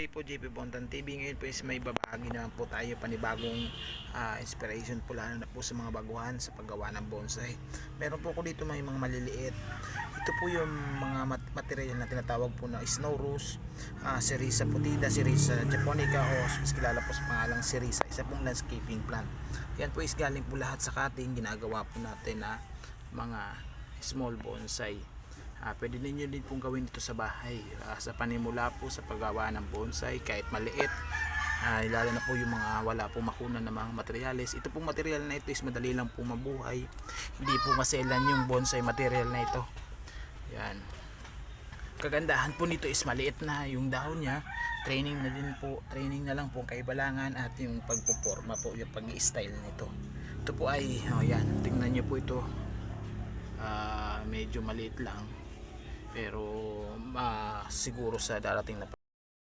Po JP Bontan TV. Ngayon po is may babahagi naman po tayo panibagong inspiration po, lalo na po sa mga baguhan sa paggawa ng bonsai. Meron po ko dito may mga maliliit. Ito po yung mga material na tinatawag po na snow rose, Cerisa putida, Cerisa japonica, o mas kilala po sa pangalang Cerisa, isa pong landscaping plant. Yan po is galing po lahat sa cutting, ginagawa po natin na mga small bonsai. Pwede ninyo din pong gawin dito sa bahay, sa panimula po sa paggawa ng bonsai kahit maliit, lalo na po yung mga wala po makunan ng mga materyales. Ito pong material na ito is madali lang po mabuhay, hindi po maselan yung bonsai material na ito. Yan, kagandahan po nito is maliit na yung dahon nya, training na lang po ang kaibalangan, at yung pagpoporma po, yung pag-i-style nito. Ito po ay yan, tingnan nyo po ito, medyo maliit lang, pero siguro sa darating na